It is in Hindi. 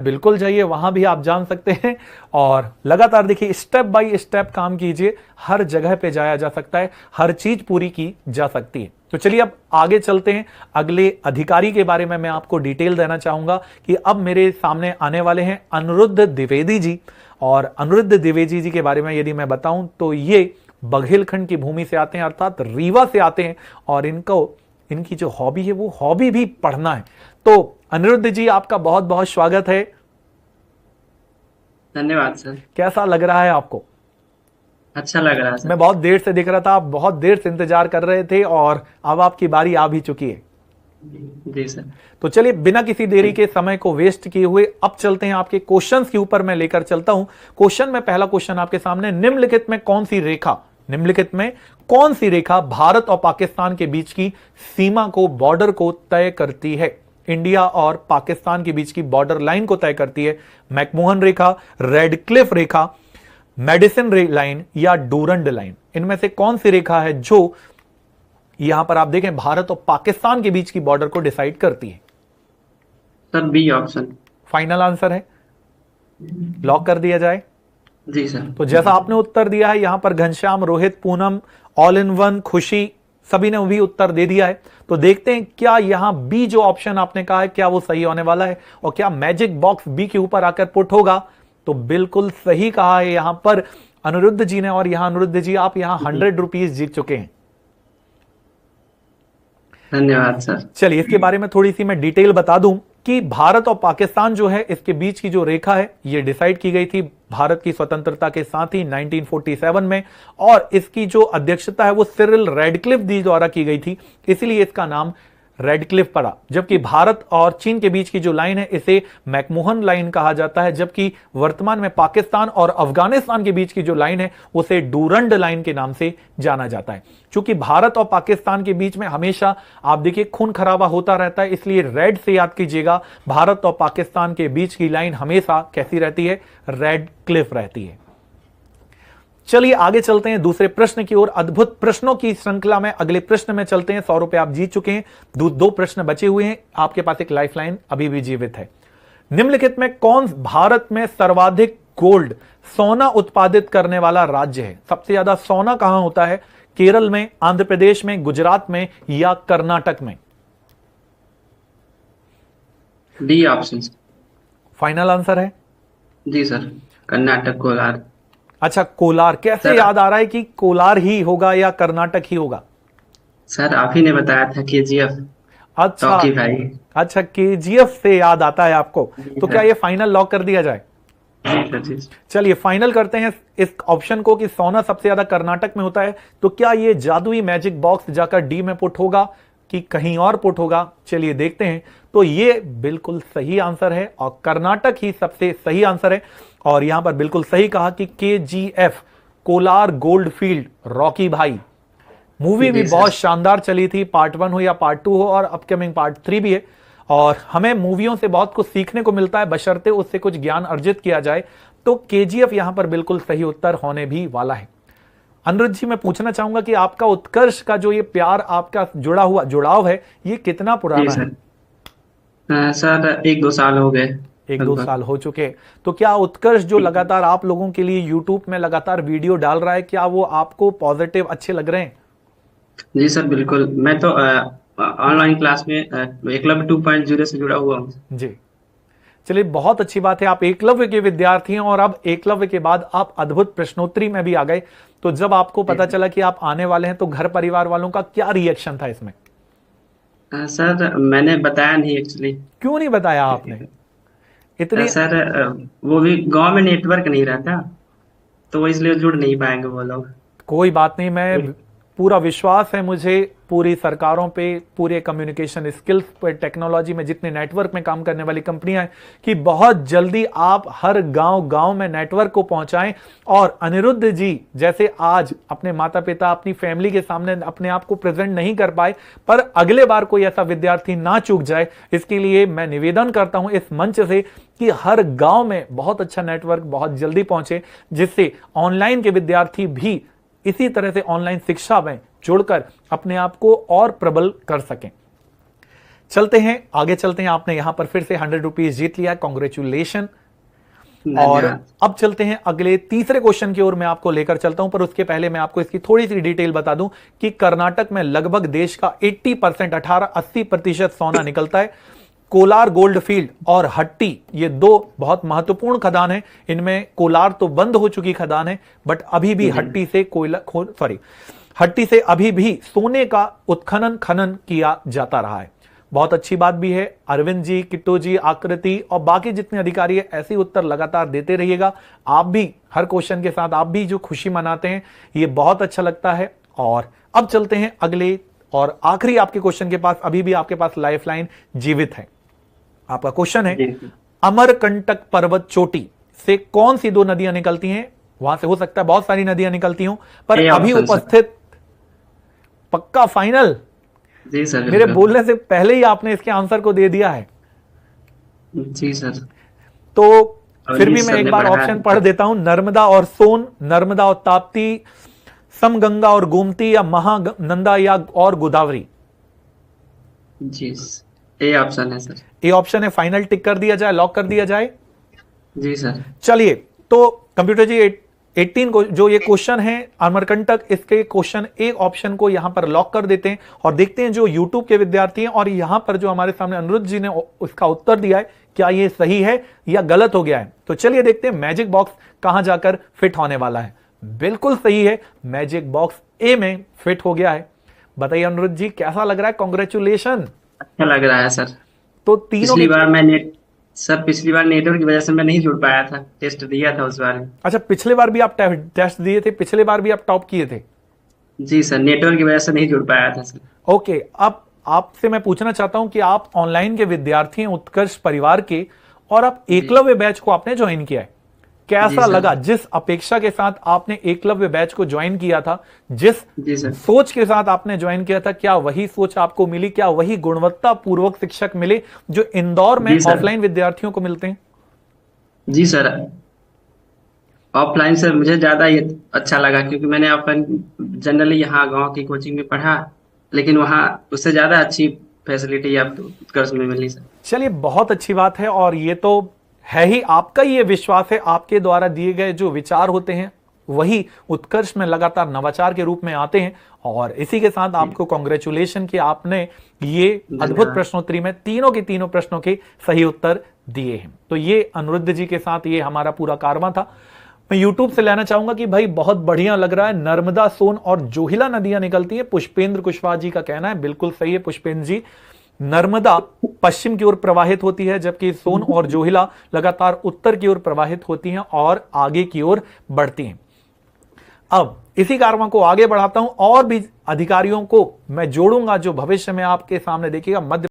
बिल्कुल जाइए, वहां भी आप जान सकते हैं। और लगातार देखिए, स्टेप बाय स्टेप काम कीजिए, हर जगह पे जाया जा सकता है, हर चीज पूरी की जा सकती है। तो चलिए अब आगे चलते हैं, अगले अधिकारी के बारे में मैं आपको डिटेल देना चाहूंगा कि अब मेरे सामने आने वाले हैं अनिरुद्ध द्विवेदी जी। और अनिरुद्ध द्विवेदी जी के बारे में यदि मैं बताऊं तो ये बघेलखंड की भूमि से आते हैं, अर्थात रीवा से आते हैं। और इनकी जो हॉबी है वो हॉबी भी पढ़ना है। तो अनिरुद्ध जी, आपका बहुत बहुत स्वागत है। धन्यवाद सर। कैसा लग रहा है आपको? अच्छा लग रहा है सर। मैं बहुत देर से दिख रहा था, आप बहुत देर से इंतजार कर रहे थे और अब आपकी बारी आ भी चुकी है। जी सर। तो चलिए बिना किसी देरी के, समय को वेस्ट किए हुए अब चलते हैं आपके क्वेश्चंस के ऊपर। मैं लेकर चलता हूं क्वेश्चन में। पहला क्वेश्चन आपके सामने, निम्नलिखित में कौन सी रेखा भारत और पाकिस्तान के बीच की सीमा को, बॉर्डर को तय करती है? इंडिया और पाकिस्तान के बीच की बॉर्डर लाइन को तय करती है। मैकमोहन रेखा, रेडक्लिफ रेखा, मेडिसिन लाइन या डूरंड लाइन? इनमें से कौन सी रेखा है जो यहां पर आप देखें भारत और पाकिस्तान के बीच की बॉर्डर को डिसाइड करती है? Sir B option. Final answer है, लॉक कर दिया जाए? जी सर। तो जैसा आपने उत्तर दिया है, यहां पर Ghanshyam, Rohit, Poonam, all in one, Khushi, सभी ने भी उत्तर दे दिया है। तो देखते हैं क्या यहां बी जो ऑप्शन आपने कहा है क्या वो सही होने वाला है, और क्या मैजिक बॉक्स बी के ऊपर आकर पुट होगा? तो बिल्कुल सही कहा है यहां पर अनिरुद्ध जी ने। और यहां अनिरुद्ध जी, आप यहां 100 रुपीज जीत चुके हैं। धन्यवाद सर। चलिए इसके बारे में थोड़ी सी मैं डिटेल बता दूं कि भारत और पाकिस्तान जो है, इसके बीच की जो रेखा है ये डिसाइड की गई थी भारत की स्वतंत्रता के साथ ही 1947 में। और इसकी जो अध्यक्षता है वो सिरिल रेडक्लिफ जी द्वारा की गई थी, इसलिए इसका नाम रेडक्लिफ पड़ा। जबकि भारत और चीन के बीच की जो लाइन है इसे मैकमोहन लाइन कहा जाता है। जबकि वर्तमान में पाकिस्तान और अफगानिस्तान के बीच की जो लाइन है उसे डूरंड लाइन के नाम से जाना जाता है। क्योंकि भारत और पाकिस्तान के बीच में हमेशा आप देखिए खून खराबा होता रहता है, इसलिए रेड से याद कीजिएगा, भारत और पाकिस्तान के बीच की लाइन हमेशा कैसी रहती है? रेड क्लिफ रहती है। चलिए आगे चलते हैं दूसरे प्रश्न की ओर। अद्भुत प्रश्नों की श्रृंखला में अगले प्रश्न में चलते हैं। 100 रुपए आप जीत चुके हैं, दो प्रश्न बचे हुए हैं, आपके पास एक लाइफलाइन अभी भी जीवित है। निम्नलिखित में कौन भारत में सर्वाधिक गोल्ड, सोना उत्पादित करने वाला राज्य है? सबसे ज्यादा सोना कहां होता है? केरल में, आंध्र प्रदेश में, गुजरात में या कर्नाटक में? D option. फाइनल आंसर है? जी सर, कर्नाटक कोलार। अच्छा, कोलार। कैसे सर याद आ रहा है कि कोलार ही होगा या कर्नाटक ही होगा? सर आप ही ने बताया था केजीएफ। अच्छा रॉकी भाई। अच्छा, केजीएफ से याद आता है आपको। जी तो क्या सर। ये फाइनल लॉक कर दिया जाए? जी सर। जी सर। चलिए फाइनल करते हैं इस ऑप्शन को कि सोना सबसे ज्यादा कर्नाटक में होता है। तो क्या ये जादुई मैजिक बॉक्स जाकर डी में पुट होगा कि कहीं और पुट होगा? चलिए देखते हैं। तो ये बिल्कुल सही आंसर है और कर्नाटक ही सबसे सही आंसर है। और यहां पर बिल्कुल सही कहा कि KGF, Kolar gold field, Rocky भाई। मूवी भी जी बहुत सर। शानदार चली थी, पार्ट 1 हो या पार्ट 2 हो, और अपकमिंग पार्ट 3 भी है। और हमें मूवियों से बहुत कुछ सीखने को मिलता है, बशर्ते उससे कुछ ज्ञान अर्जित किया जाए। तो केजीएफ यहां पर बिल्कुल सही उत्तर होने भी वाला है। अनिरुद्ध जी, मैं पूछना चाहूंगा कि आपका उत्कर्ष का जो ये प्यार, आपका जुड़ाव है, ये कितना जी पुराना है? सर। सर 1-2 साल हो गए 1-2 लगभग। साल हो चुके। तो क्या उत्कर्ष जो लगातार आप लोगों के लिए यूट्यूब में लगातार वीडियो डाल रहा है, क्या वो आपको पॉजिटिव अच्छे लग रहे हैं? जी सर बिल्कुल, मैं तो ऑनलाइन क्लास में एकलव्य 2.0 से जुड़ा हुआ हूँ। जी, चलिए बहुत अच्छी बात है। आप एकलव्य के विद्यार्थी हैं और अब एकलव्य के बाद आप अद्भुत प्रश्नोत्तरी में भी आ गए। तो जब आपको पता चला कि आप आने वाले हैं तो घर परिवार वालों का क्या रिएक्शन था इसमें? सर मैंने बताया नहीं एक्चुअली। क्यों नहीं बताया आपने? इतनी सर वो भी गांव में नेटवर्क नहीं रहता, तो वो इसलिए जुड़ नहीं पाएंगे वो लोग। कोई बात नहीं, मैं पूरा विश्वास है मुझे पूरी सरकारों पे, पूरे कम्युनिकेशन स्किल्स पे, टेक्नोलॉजी में जितने नेटवर्क में काम करने वाली कंपनियां हैं, कि बहुत जल्दी आप हर गांव गांव में नेटवर्क को पहुंचाएं। और अनिरुद्ध जी जैसे आज अपने माता पिता, अपनी फैमिली के सामने अपने आप को प्रेजेंट नहीं कर पाए, पर अगले बार कोई ऐसा विद्यार्थी ना चूक जाए, इसके लिए मैं निवेदन करता हूं इस मंच से कि हर गांव में बहुत अच्छा नेटवर्क बहुत जल्दी पहुंचे, जिससे ऑनलाइन के विद्यार्थी भी इसी तरह से ऑनलाइन शिक्षा में जुड़कर अपने आप को और प्रबल कर सकें। चलते हैं आगे, चलते हैं। आपने यहां पर फिर से 100 रुपीज जीत लिया, कॉन्ग्रेचुलेशन। और धन्यवाद। अब चलते हैं अगले तीसरे क्वेश्चन की ओर मैं आपको लेकर चलता हूं, पर उसके पहले मैं आपको इसकी थोड़ी सी डिटेल बता दूं कि कर्नाटक में लगभग देश का 80%, 80% सोना निकलता है। कोलार गोल्ड फील्ड और हट्टी, ये दो बहुत महत्वपूर्ण खदान है। इनमें कोलार तो बंद हो चुकी खदान है, बट अभी भी हट्टी से अभी भी सोने का उत्खनन खनन किया जाता रहा है। बहुत अच्छी बात भी है। अरविंद जी, किट्टू जी, आकृति और बाकी जितने अधिकारी है, ऐसे उत्तर लगातार देते रहिएगा। आप भी हर क्वेश्चन के साथ आप भी जो खुशी मनाते हैं, ये बहुत अच्छा लगता है। और अब चलते हैं अगले और आखिरी आपके क्वेश्चन के पास। अभी भी आपके पास लाइफलाइन जीवित है। आपका क्वेश्चन है, अमरकंटक पर्वत चोटी से कौन सी दो नदियां निकलती हैं? वहां से हो सकता है बहुत सारी नदियां निकलती हों, पर अभी उपस्थित, पक्का फाइनल? जी सर, मेरे बिल्कुल। बोलने से पहले ही आपने इसके आंसर को दे दिया है। जी सर। तो और फिर भी इस मैं सब एक ने बार बढ़ाया ऑप्शन पढ़ देता हूं। नर्मदा और सोन, नर्मदा और ताप्ती, समगंगा और गोमती, या महानंदा या और गोदावरी? जी, ए ऑप्शन है सर। ये ऑप्शन है, फाइनल टिक कर दिया जाए, लॉक कर दिया जाए? जी सर। चलिए, तो कंप्यूटर जी 18 को जो ये क्वेश्चन है अमरकंटक, इसके क्वेश्चन एक ऑप्शन को यहां पर लॉक कर देते हैं और देखते हैं जो यूट्यूब के विद्यार्थी हैं और यहां पर जो हमारे सामने अनिरुद्ध जी ने उसका उत्तर दिया है, क्या ये सही है या गलत हो गया है। तो चलिए देखते हैं मैजिक बॉक्स कहां जाकर फिट होने वाला है। बिल्कुल सही है, मैजिक बॉक्स ए में फिट हो गया है। बताइए अनिरुद्ध जी, कैसा लग रहा है? कॉन्ग्रेचुलेशन। अच्छा लग रहा है सर। तो तीनों पिछली बार नेटवर्क की वजह से मैं नहीं जुड़ पाया था, टेस्ट दिया था उस बार में। अच्छा, पिछले बार भी आप टेस्ट दिए थे, पिछले बार भी आप टॉप किए थे? जी सर, नेटवर्क की वजह से नहीं जुड़ पाया था सर। ओके, अब आपसे मैं पूछना चाहता हूं कि आप ऑनलाइन के विद्यार्थी हैं उत्कर्ष परिवार के, और आप एकलव्य बैच को आपने ज्वाइन किया है। कैसा सर। लगा? जिस अपेक्षा के साथ आपने एकलव्य बैच को ज्वाइन किया था, जिस जी सर। सोच के साथ आपने ज्वाइन किया था, क्या वही सोच आपको मिली? क्या वही गुणवत्ता पूर्वक शिक्षक मिले जो इंदौर में जी सर। ऑफलाइन विद्यार्थियों को मिलते हैं? जी सर, ऑफलाइन से मुझे ज्यादा ये अच्छा लगा, क्योंकि मैंने ऑफलाइन जनरली यहाँ गांव की कोचिंग में पढ़ा, लेकिन वहाँ उससे ज्यादा अच्छी फैसिलिटी आपको उत्कर्ष में मिली सर। चलिए, बहुत अच्छी बात है। और ये तो है ही, आपका ये विश्वास है, आपके द्वारा दिए गए जो विचार होते हैं वही उत्कर्ष में लगातार नवाचार के रूप में आते हैं। और इसी के साथ आपको कांग्रेचुलेशन कि आपने ये अद्भुत प्रश्नोत्तरी में तीनों के तीनों प्रश्नों के सही उत्तर दिए हैं। तो ये अनिरुद्ध जी के साथ ये हमारा पूरा कारवां था। मैं यूट्यूब से लेना चाहूंगा कि भाई बहुत बढ़िया लग रहा है, नर्मदा, सोन और जोहिला नदियां निकलती हैं। पुष्पेंद्र कुशवाहा जी का कहना है, बिल्कुल सही है पुष्पेंद्र जी। नर्मदा पश्चिम की ओर प्रवाहित होती है, जबकि सोन और जोहिला लगातार उत्तर की ओर प्रवाहित होती हैं और आगे की ओर बढ़ती हैं। अब इसी कारवां को आगे बढ़ाता हूं और भी अधिकारियों को मैं जोड़ूंगा जो भविष्य में आपके सामने देखिएगा। मध्य